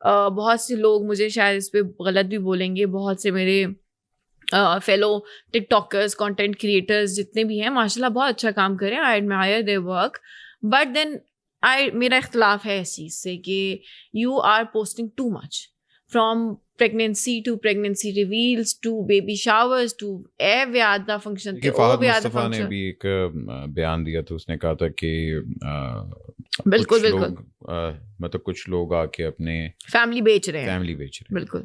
بہت سے لوگ مجھے شاید اس پہ غلط بھی بولیں گے, بہت سے میرے fellow TikTokers, content creators جتنے بھی ہیں ماشاء اللہ بہت اچھا کام کریں, I admire their work, but then میرا اختلاف ہے اس چیز سے کہ you are posting too much, from pregnancy to pregnancy reveals to baby showers to ویاد کا فنکشن. فہد مصطفیٰ نے بھی ایک بیان دیا تھا, اس نے کہا تھا کہ بالکل بالکل مطلب کچھ لوگ آ کے اپنے فیملی بیچ رہے ہیں, بالکل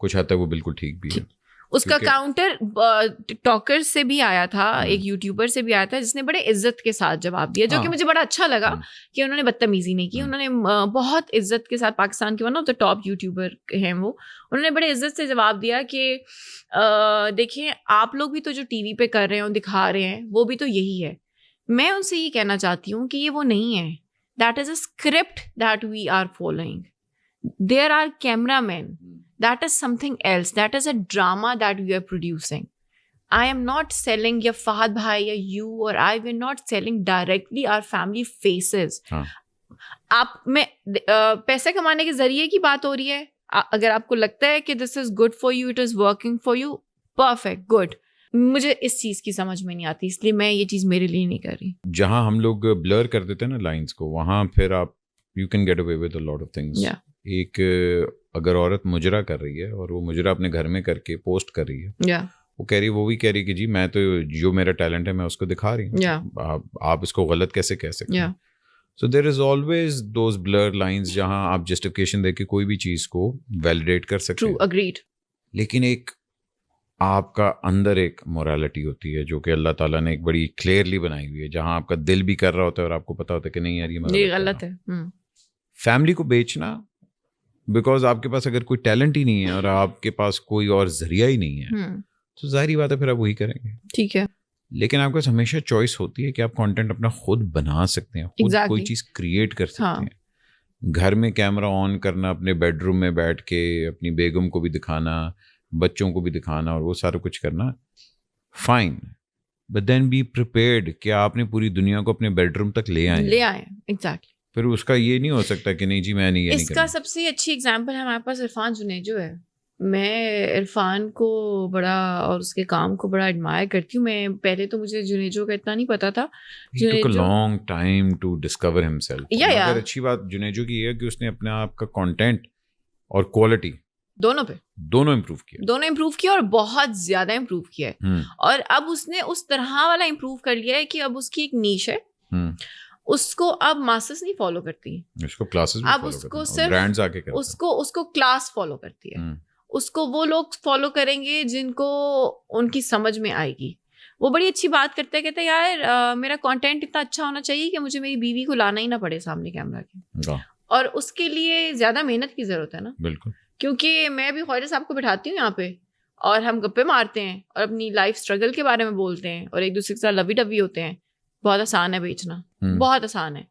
کچھ حد تک وہ بالکل ٹھیک بھی ہے. اس کا کاؤنٹر ٹک ٹاکر سے بھی آیا تھا, ایک یوٹیوبر سے بھی آیا تھا, جس نے بڑے عزت کے ساتھ جواب دیا, جو کہ مجھے بڑا اچھا لگا کہ انہوں نے بدتمیزی نہیں کی. انہوں نے بہت عزت کے ساتھ, پاکستان کے one of the top YouTuber ہیں وہ, انہوں نے بڑے عزت سے جواب دیا کہ دیکھیں آپ لوگ بھی تو جو ٹی وی پہ کر رہے ہیں, دکھا رہے ہیں, وہ بھی تو یہی ہے. میں ان سے یہ کہنا چاہتی ہوں کہ یہ وہ نہیں ہے. That is a script that we are following. There are cameraman. That is something else. That is a drama that we are producing. I am not selling ya Fahad bhai ya you or I, we're not selling directly our family faces. آپ میں پیسے کمانے کے ذریعے کی بات ہو رہی ہے. اگر آپ کو لگتا ہے کہ this is good for you, it is working for you, perfect, good. مجھے اس چیز کی سمجھ میں نہیں آتی, اس لیے میں یہ چیز میرے لیے نہیں کر رہی. جہاں ہم لوگ بلر کر دیتے ہیں نا لائنس کو, وہاں پھر آپ you can get away with a lot of things. ایک اگر عورت مجرا کر رہی ہے اور وہ مجرا اپنے گھر میں کر کے پوسٹ کر رہی ہے, وہ کہہ رہی ہے, وہ بھی کہہ رہی ہے کہ جی میں تو جو میرا ٹیلنٹ ہے میں اس کو دکھا رہی ہوں, آپ اس کو غلط کیسے کہہ سکتے ہیں. So there is always those blur lines جہاں آپ جسٹیفیکیشن دے کے کوئی بھی چیز کو ویلیڈیٹ کر سکتے ہیں. اگریڈ. لیکن ایک آپ کا اندر ایک مورالٹی ہوتی ہے جو کہ اللہ تعالیٰ نے ایک بڑی کلیئرلی بنائی ہوئی ہے, جہاں آپ کا دل بھی کر رہا ہوتا ہے اور آپ کو پتا ہوتا ہے کہ نہیں یار یہ غلط ہے. فیملی کو بیچنا بیکاز آپ کے پاس اگر کوئی ٹیلنٹ ہی نہیں ہے اور آپ کے پاس کوئی اور ذریعہ ہی نہیں ہے, تو ظاہری بات ہے پھر آپ وہی کریں گے. ٹھیک ہے. لیکن آپ کے پاس ہمیشہ چوائس ہوتی ہے کہ آپ کانٹینٹ اپنا خود بنا سکتے ہیں, خود کوئی چیز کریٹ کر سکتے ہیں. گھر میں کیمرہ آن کرنا, اپنے بیڈ روم میں بیٹھ کے اپنی بیگم کو بھی دکھانا, بچوں کو بھی دکھانا, اور وہ سارا کچھ کرنا fine, but then be prepared کہ آپ نے پوری دنیا کو اپنے بیڈ روم تک لے آئے. ایگزیکٹلی. پھر اس کا یہ نہیں ہو سکتا کہ نہیں جی میں نہیں. اس کا سب سے اچھی اگزامپل ہے ہمارے پاس عرفان جنیجو ہے. میں عرفان کو بڑا اور اس کے کام کو بڑا ایڈمائر کرتی ہوں. میں پہلے تو مجھے جنیجو کا اتنا نہیں پتا تھا. He took a long time to discover himself. مگر اچھی بات جنیجو کی ہے کہ اس نے اپنے آپ کا کانٹینٹ اور کوالٹی دونوں امپروو کیا اور بہت زیادہ امپروو کیا ہے. اور اب اس نے اس طرح والا امپروو کر لیا ہے کہ اب اس کی ایک نیش ہے. اس کو اب ماسز نہیں فالو کرتی, اس کو کلاسز بھی اب اس کو صرف برانڈز آ کے اس کو کلاس فالو کرتی ہے. اس کو وہ لوگ فالو کریں گے جن کو ان کی سمجھ میں آئے گی. وہ بڑی اچھی بات کرتے ہیں, کہتے ہیں یار میرا کانٹینٹ اتنا اچھا ہونا چاہیے کہ مجھے میری بیوی کو لانا ہی نہ پڑے سامنے کیمرہ کے, اور اس کے لیے زیادہ محنت کی ضرورت ہے نا. بالکل. کیونکہ میں بھی خواجہ صاحب کو بٹھاتی ہوں یہاں پہ اور ہم گپے مارتے ہیں اور اپنی لائف اسٹرگل کے بارے میں بولتے ہیں اور ایک دوسرے کے ساتھ لوی ڈبی ہوتے ہیں. بہت آسان ہے بیچنا, بہت آسان ہے.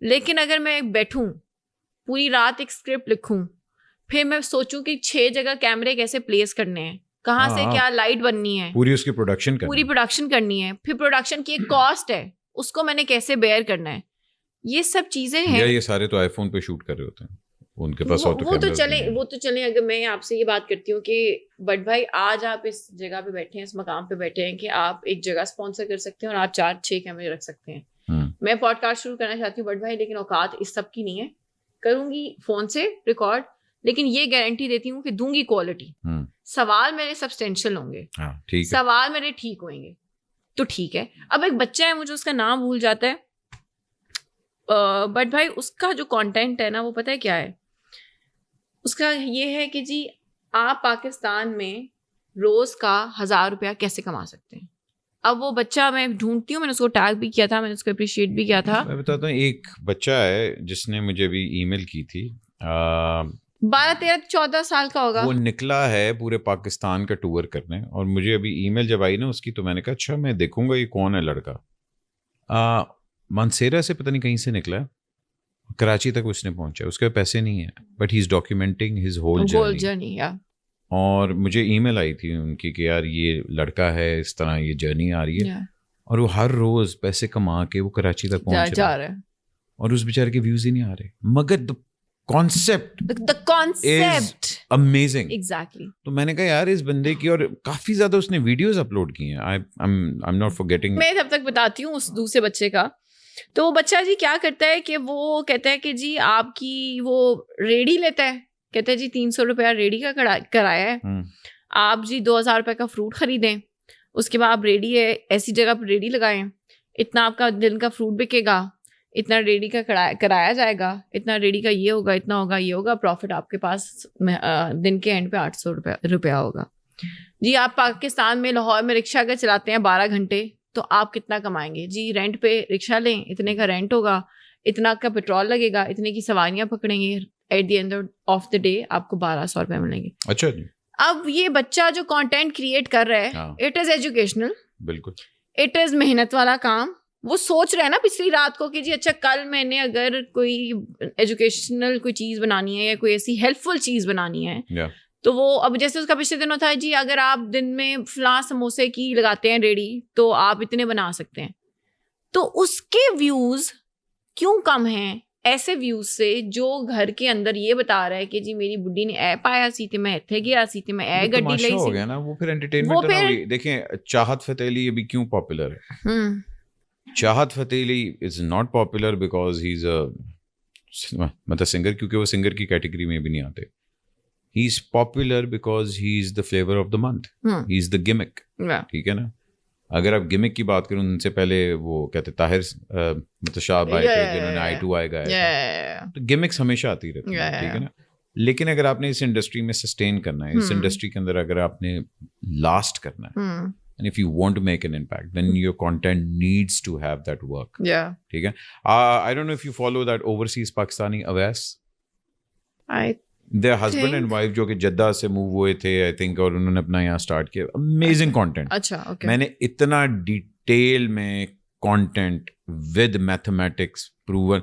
لیکن اگر میں بیٹھوں پوری رات ایک اسکرپٹ لکھوں, پھر میں سوچوں کہ 6 جگہ کیمرے کیسے پلیس کرنے ہیں, کہاں سے کیا لائٹ بننی ہے, پوری اس کی پروڈکشن کرنی ہے, پھر پروڈکشن کی ایک کاسٹ ہے, اس کو میں نے کیسے بیئر کرنا ہے, یہ سب چیزیں ہیں. یہ سارے تو آئی فون پہ شوٹ کر رہے ہوتے ہیں, ان کے پاس وہ تو چلیں. اگر میں آپ سے یہ بات کرتی ہوں کہ بٹ بھائی آج آپ اس جگہ پہ بیٹھے ہیں, اس مقام پہ بیٹھے ہیں کہ آپ ایک جگہ اسپانسر کر سکتے ہیں اور آپ 4-6 کیمرے رکھ سکتے ہیں. میں پوڈ کاسٹ شروع کرنا چاہتی ہوں بٹ بھائی, لیکن اوقات اس سب کی نہیں ہے. کروں گی فون سے ریکارڈ, لیکن یہ گارنٹی دیتی ہوں کہ دوں گی کوالٹی. سوال میرے سبسٹینشیل ہوں گے, سوال میرے ٹھیک ہوئیں گے تو ٹھیک ہے. اب ایک بچہ ہے, مجھے اس کا نام بھول جاتا ہے, بٹ بھائی اس کا جو کانٹینٹ ہے نا وہ پتہ ہے کیا ہے, اس کا یہ ہے کہ جی آپ پاکستان میں روز کا 1000 روپیہ کیسے کما سکتے ہیں. اب وہ بچہ میں ڈھونڈتی ہوں, میں نے اس کو ٹیگ بھی کیا تھا, میں نے اس کو اپریشیٹ بھی کیا تھا. میں بتاتا ہوں, ایک بچہ ہے جس نے مجھے بھی ای میل کی تھی, 12-13-14 سال کا ہوگا. وہ نکلا ہے پورے پاکستان کا ٹور کرنے, اور مجھے ابھی ای میل جب آئی نا اس کی, تو میں نے کہا اچھا میں دیکھوں گا یہ کون ہے لڑکا. مانسیرا سے پتہ نہیں کہیں سے نکلا ہے, کراچی تک اس نے پہنچا. اس کے پیسے نہیں ہیں, but he is documenting his whole journey. اور مجھے ای میل آئی تھی ان کی کہ یار یہ لڑکا ہے, اس طرح یہ جرنی آ رہی ہے, اور وہ ہر روز پیسے کما کے وہ کراچی تک پہنچ رہا ہے, اور اس بیچارے کے ویوز ہی نہیں آ رہے. مگر concept the concept is amazing. exactly. تو میں نے کہا یار اس بندے کی, اور کافی زیادہ اس نے ویڈیوز اپلوڈ کی ہیں. I'm not forgetting. میں تب تک بتاتی ہوں اس دوسرے بچے کا. تو وہ بچہ جی کیا کرتا ہے کہ وہ کہتا ہے کہ جی آپ کی وہ ریڈی لیتا ہے, کہتا ہے جی 300 روپیہ ریڈی کا کرایہ ہے, آپ جی 2000 روپے کا فروٹ خریدیں, اس کے بعد آپ ریڈی ہے ایسی جگہ پہ ریڈی لگائیں, اتنا آپ کا دن کا فروٹ بکے گا, اتنا ریڈی کا کرایا جائے گا, اتنا ریڈی کا یہ ہوگا, اتنا ہوگا, یہ ہوگا, پروفٹ آپ کے پاس دن کے اینڈ پہ 800 روپیہ ہوگا. جی آپ پاکستان میں لاہور میں رکشہ اگر چلاتے ہیں 12 گھنٹے تو آپ کتنا کمائیں گے؟ جی رینٹ پہ رکشہ لیں, اتنے کا رینٹ ہوگا, اتنا کا پیٹرول لگے گا, اتنے کی سواریاں پکڑیں گے, at the end of the day آپ کو 1200 روپے ملیں گے. اچھا جی. اب یہ بچہ جو کانٹینٹ کریٹ کر رہا ہے, اٹ از ایجوکیشنل, بالکل اٹ از محنت والا کام. وہ سوچ رہے ہیں نا پچھلی رات کو کہ جی اچھا کل میں نے اگر کوئی ایجوکیشنل کوئی چیز بنانی ہے یا کوئی ایسی ہیلپ فل چیز بنانی ہے تو وہ اب جیسے اس کا پچھلے دنوں تھا جی اگر آپ دن میں فلاں سموسے کی لگاتے ہیں ریڈی تو آپ اتنے بنا سکتے ہیں. تو اس کے ویوز کیوں کم ہیں ایسے ویوز سے جو گھر کے اندر یہ بتا رہا ہے کہ جی میری بڈی نے اے پایا سی تے میں اتھے گیا سی تے میں اے گڈی لئی ہو گیا نا. وہ پھر انٹرٹینمنٹ نہ ہوئی. دیکھیں چاہت فتح علی ابھی کیوں پاپولر ہے؟ Chahat Fateh Ali is not popular because he is مطلب سنگر, کیونکہ وہ سنگر کی کیٹیگری میں بھی نہیں آتے. He is popular because he is the flavour of the month, he is the gimmick. ٹھیک ہے نا. اگر آپ گمک کی بات کریں, ان سے پہلے وہ کہتے طاہر مطلب شاہ آئے تھے جنہوں نے آئی ٹو آئے گایا, تو گمکس ہمیشہ آتی رہتی ہیں. ٹھیک ہے نا. لیکن اگر آپ نے اس انڈسٹری میں سسٹین کرنا ہے, اس انڈسٹری کے اندر اگر آپ نے لاسٹ کرنا ہے, and if you want to make an impact, then your content needs to have that work. ٹھیک ہے. I don't know if you follow that overseas Pakistani Awais. Their husband and wife جو کہ Jeddah سے move ہوئے تھے I think, اور انہوں نے اپنا یہاں اسٹارٹ کیا. Amazing content. اچھا اوکے. میں نے اتنا ڈیٹیل میں کانٹینٹ ود میتھمیٹکس پروون.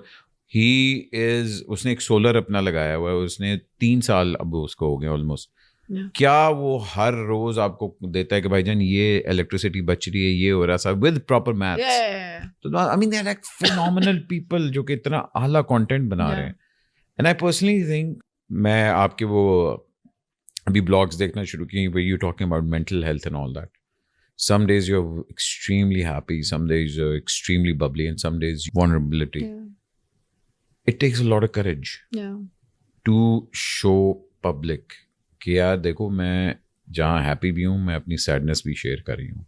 ہی از, اس نے ایک سولر اپنا لگایا ہوا ہے, اس نے 3 سال اب اس کو ہو گئے آلموسٹ. کیا وہ ہر روز آپ کو دیتا ہے کہ بھائی جان یہ الیکٹریسٹی بچ رہی ہے, یہ ہو رہا سب ود پراپر میتھس. تو I mean they are like phenomenal people جو کہ اتنا اعلیٰ کانٹینٹ بنا رہے ہیں. اینڈ آئی پرسنلی تھنک, میں آپ کے وہ ابھی بلاگس دیکھنا شروع کی, you talking about mental health and all that. Some days you are extremely happy, some days you are extremely bubbly, and some days vulnerability. It takes a lot of courage to show public کہ یار دیکھو میں جہاں happy بھی ہوں, میں اپنی sadness بھی شیئر کر رہی ہوں.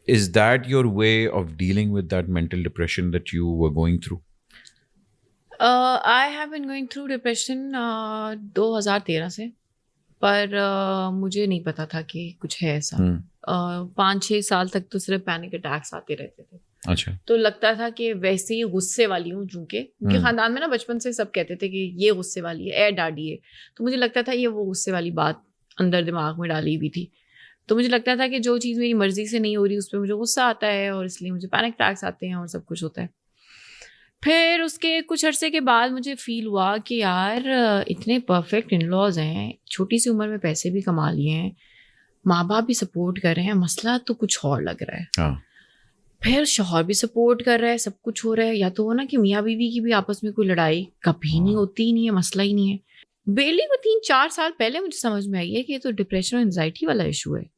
Is that your way of dealing with that mental depression that you were going through? I have been going through depression 2013 سے, پر مجھے نہیں پتا تھا کہ کچھ ہے ایسا. 5-6 سال تک تو صرف پینک اٹیکس آتے رہتے تھے. اچھا. تو لگتا تھا کہ ویسے ہی غصے والی ہوں, چونکہ ان کے خاندان میں نا بچپن سے سب کہتے تھے کہ یہ غصے والی ہے, اے ڈاڈی ہے. تو مجھے لگتا تھا یہ وہ غصے والی بات اندر دماغ میں ڈالی ہوئی تھی. تو مجھے لگتا تھا کہ جو چیز میری مرضی سے نہیں ہو رہی اس پہ مجھے غصہ آتا ہے, اور اس لیے مجھے پینک اٹیکس آتے ہیں اور سب کچھ ہوتا ہے. پھر اس کے کچھ عرصے کے بعد مجھے فیل ہوا کہ یار اتنے پرفیکٹ ان لاز ہیں, چھوٹی سی عمر میں پیسے بھی کما لیے ہیں, ماں باپ بھی سپورٹ کر رہے ہیں, مسئلہ تو کچھ اور لگ رہا ہے. پھر شوہر بھی سپورٹ کر رہا ہے, سب کچھ ہو رہا ہے. یا تو وہ نا کہ میاں بیوی کی بھی آپس میں کوئی لڑائی کبھی نہیں ہوتی ہی نہیں ہے, مسئلہ ہی نہیں ہے. بیلی کو 3-4 سال پہلے مجھے سمجھ میں آئی ہے کہ یہ تو ڈپریشن اور انزائٹی والا ایشو ہے.